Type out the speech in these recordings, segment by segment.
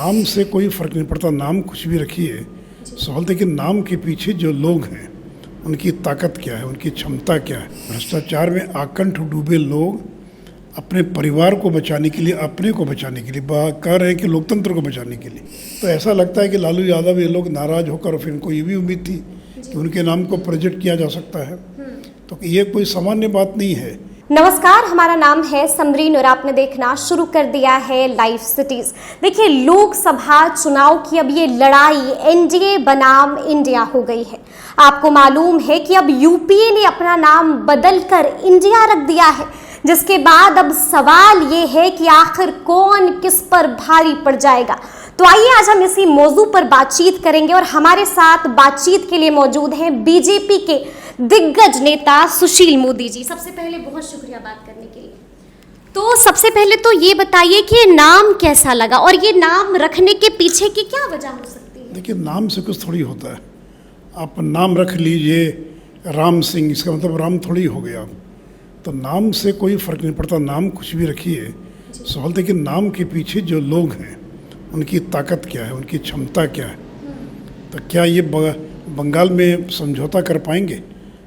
नाम से कोई फ़र्क नहीं पड़ता, नाम कुछ भी रखिए। सवाल है कि नाम के पीछे जो लोग हैं उनकी ताकत क्या है, उनकी क्षमता क्या है। भ्रष्टाचार में आकंठ डूबे लोग अपने परिवार को बचाने के लिए, अपने को बचाने के लिए कह रहे हैं कि लोकतंत्र को बचाने के लिए। तो ऐसा लगता है कि लालू यादव ये लोग नाराज़ होकर, और फिर इनको ये भी उम्मीद थी कि उनके नाम को प्रोजेक्ट किया जा सकता है, तो ये कोई सामान्य बात नहीं है। नमस्कार, हमारा नाम है समरीन और आपने देखना शुरू कर दिया है लाइव सिटीज। देखिए, लोकसभा चुनाव की अब ये लड़ाई एनडीए बनाम इंडिया हो गई है। आपको मालूम है कि अब यूपीए ने अपना नाम बदलकर इंडिया रख दिया है, जिसके बाद अब सवाल ये है कि आखिर कौन किस पर भारी पड़ जाएगा। तो आइए आज हम इसी मौजू पर बातचीत करेंगे और हमारे साथ बातचीत के लिए मौजूद हैं बीजेपी के दिग्गज नेता सुशील मोदी जी। सबसे पहले बहुत शुक्रिया बात करने के लिए। तो सबसे पहले तो ये बताइए कि ये नाम कैसा लगा और ये नाम रखने के पीछे की क्या वजह हो सकती है? देखिए, नाम से कुछ थोड़ी होता है। आप नाम रख लीजिए राम सिंह, इसका मतलब राम थोड़ी हो गया। तो नाम से कोई फ़र्क नहीं पड़ता, नाम कुछ भी रखिए। सवाल है कि नाम के पीछे जो लोग हैं उनकी ताकत क्या है, उनकी क्षमता क्या है। तो क्या ये बंगाल में समझौता कर पाएंगे?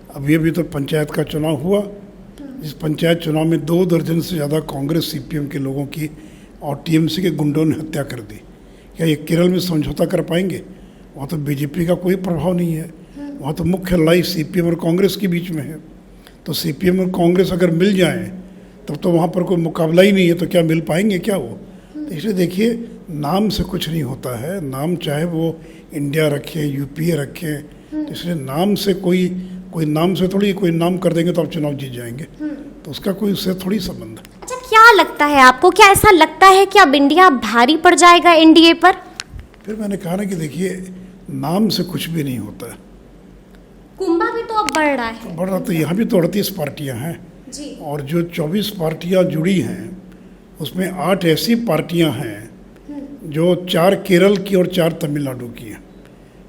अभी तो पंचायत का चुनाव हुआ, इस पंचायत चुनाव में 2 दर्जन से ज़्यादा कांग्रेस सीपीएम के लोगों की और टीएमसी के गुंडों ने हत्या कर दी। क्या ये केरल में समझौता कर पाएंगे? वहाँ तो बीजेपी का कोई प्रभाव नहीं है, वहाँ तो मुख्य लड़ाई सीपीएम और कांग्रेस के बीच में है। तो सीपीएम और कांग्रेस अगर मिल जाएं तब तो वहाँ पर कोई मुकाबला ही नहीं है, तो क्या मिल पाएंगे क्या वो? तो इसलिए देखिए, नाम से कुछ नहीं होता है। नाम चाहे वो इंडिया रखे, यूपीए रखे, तो इसलिए नाम से कोई नाम से थोड़ी कोई नाम कर देंगे तो आप चुनाव जीत जाएंगे, तो उसका कोई उससे थोड़ी संबंध है। अच्छा, क्या लगता है आपको, क्या ऐसा लगता है कि अब इंडिया भारी पड़ जाएगा एनडीए पर? फिर मैंने कहा ना कि देखिए, नाम से कुछ भी नहीं होता है। कुंभा भी तो अब बढ़ रहा है। बढ़ रहा, तो यहाँ भी तो 38 पार्टियाँ हैं जी। और जो 24 पार्टियाँ जुड़ी हैं उसमें 8 ऐसी पार्टियाँ हैं जो 4 केरल की और 4 तमिलनाडु की हैं।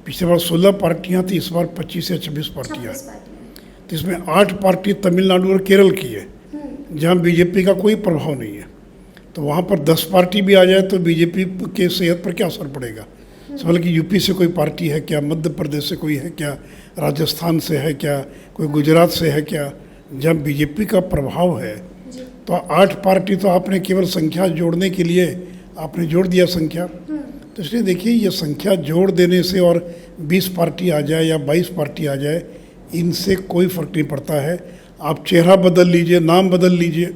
पिछले बार 16 पार्टियाँ थी, इस बार 25 या 26 पार्टियाँ। तो इसमें 8 पार्टी तमिलनाडु और केरल की है, जहाँ बीजेपी का कोई प्रभाव नहीं है। तो वहाँ पर 10 पार्टी भी आ जाए तो बीजेपी के सेहत पर क्या असर पड़ेगा? सवाल कि यूपी से कोई पार्टी है क्या, मध्य प्रदेश से कोई है क्या, राजस्थान से है क्या, कोई गुजरात से है क्या, जब बीजेपी का प्रभाव है। तो 8 पार्टी तो आपने केवल संख्या जोड़ने के लिए आपने जोड़ दिया संख्या। तो इसलिए देखिए, ये संख्या जोड़ देने से और 20 पार्टी आ जाए या 22 पार्टी आ जाए, इनसे कोई फ़र्क नहीं पड़ता है। आप चेहरा बदल लीजिए, नाम बदल लीजिए,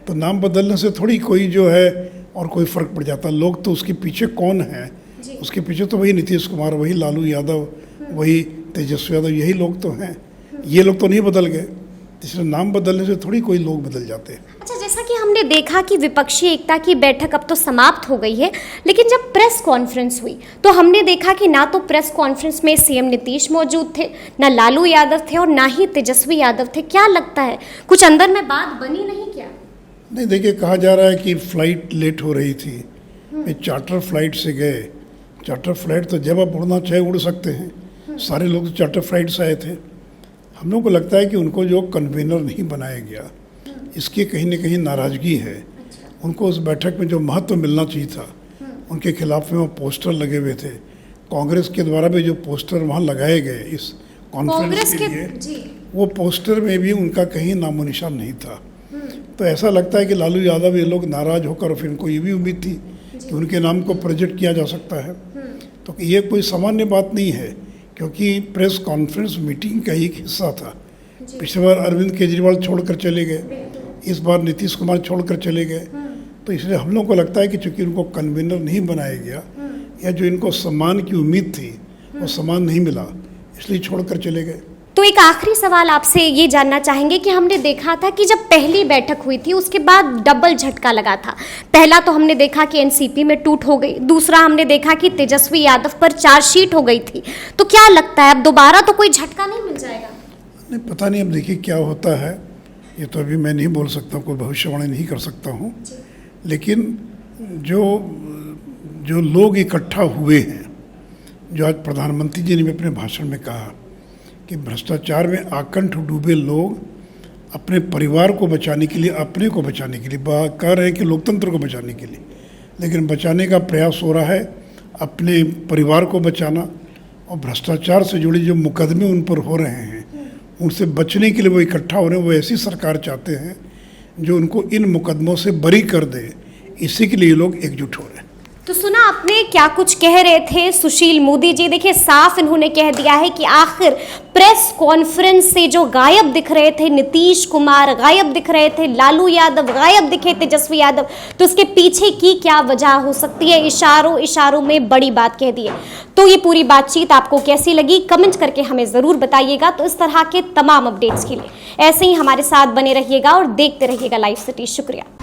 तो नाम बदलने से थोड़ी कोई जो है और कोई फ़र्क पड़ जाता। लोग तो उसके पीछे कौन है, उसके पीछे तो वही नीतीश कुमार, वही लालू यादव, वही तेजस्वी यादव, यही लोग तो हैं। ये लोग तो नहीं बदल गए, इसलिए नाम बदलने से थोड़ी कोई लोग बदल जाते हैं। अच्छा, जैसा कि हमने देखा कि विपक्षी एकता की बैठक अब तो समाप्त हो गई है, लेकिन जब प्रेस कॉन्फ्रेंस हुई तो हमने देखा कि ना तो प्रेस कॉन्फ्रेंस में सीएम नीतीश मौजूद थे, ना लालू यादव थे और ना ही तेजस्वी यादव थे। क्या लगता है, कुछ अंदर में बात बनी नहीं क्या? नहीं, देखिए, कहा जा रहा है कि फ़्लाइट लेट हो रही थी, वे चार्टर फ्लाइट से गए। चार्टर फ्लाइट तो जब आप उड़ना चाहे उड़ सकते हैं, सारे लोग तो चार्टर फ्लाइट से आए थे। हम लोग को लगता है कि उनको जो कन्वीनर नहीं बनाया गया, इसकी कहीं ना कहीं नाराज़गी है। उनको उस बैठक में जो महत्व मिलना चाहिए था, उनके खिलाफ में वो पोस्टर लगे हुए थे। कांग्रेस के द्वारा भी जो पोस्टर वहाँ लगाए गए इस कॉन्फ्रेंस के लिए, वो पोस्टर में भी उनका कहीं नामो निशान नहीं था। तो ऐसा लगता है कि लालू यादव ये लोग नाराज़ होकर, फिर इनको ये भी उम्मीद थी कि उनके नाम को प्रोजेक्ट किया जा सकता है। तो ये कोई सामान्य बात नहीं है, क्योंकि प्रेस कॉन्फ्रेंस मीटिंग का एक हिस्सा था। पिछले बार अरविंद केजरीवाल छोड़कर चले गए, इस बार नीतीश कुमार छोड़कर चले गए। तो इसलिए हम लोग को लगता है कि चूंकि उनको कन्वीनर नहीं बनाया गया, या जो इनको सम्मान की उम्मीद थी वो सम्मान नहीं मिला, इसलिए छोड़कर चले गए। तो एक आखिरी सवाल आपसे ये जानना चाहेंगे कि हमने देखा था कि जब पहली बैठक हुई थी उसके बाद डबल झटका लगा था। पहला तो हमने देखा कि एनसीपी में टूट हो गई, दूसरा हमने देखा कि तेजस्वी यादव पर चार्जशीट हो गई थी। तो क्या लगता है अब दोबारा तो कोई झटका नहीं मिल जाएगा? नहीं, पता नहीं, अब देखिए क्या होता है। ये तो अभी मैं नहीं बोल सकता, कोई भविष्यवाणी नहीं कर सकता हूँ। लेकिन जो लोग इकट्ठा हुए हैं, जो आज प्रधानमंत्री जी ने भी अपने भाषण में कहा कि भ्रष्टाचार में आकंठ डूबे लोग अपने परिवार को बचाने के लिए, अपने को बचाने के लिए कह रहे हैं कि लोकतंत्र को बचाने के लिए, लेकिन बचाने का प्रयास हो रहा है, अपने परिवार को बचाना, और भ्रष्टाचार से जुड़े जो मुकदमे उन पर हो रहे हैं उनसे बचने के लिए वो इकट्ठा हो रहे हैं। वो ऐसी सरकार चाहते हैं जो उनको इन मुकदमों से बरी कर दे, इसी के लिए लोग एकजुट हो रहे हैं। तो सुना आपने क्या कुछ कह रहे थे सुशील मोदी जी। देखिए साफ इन्होंने कह दिया है कि आखिर प्रेस कॉन्फ्रेंस से जो गायब दिख रहे थे नीतीश कुमार, गायब दिख रहे थे लालू यादव, गायब दिखे तेजस्वी यादव, तो इसके पीछे की क्या वजह हो सकती है। इशारों इशारों में बड़ी बात कह दी है। तो ये पूरी बातचीत आपको कैसी लगी कमेंट करके हमें ज़रूर बताइएगा। तो इस तरह के तमाम अपडेट्स के लिए ऐसे ही हमारे साथ बने रहिएगा और देखते रहिएगा लाइव सिटी। शुक्रिया।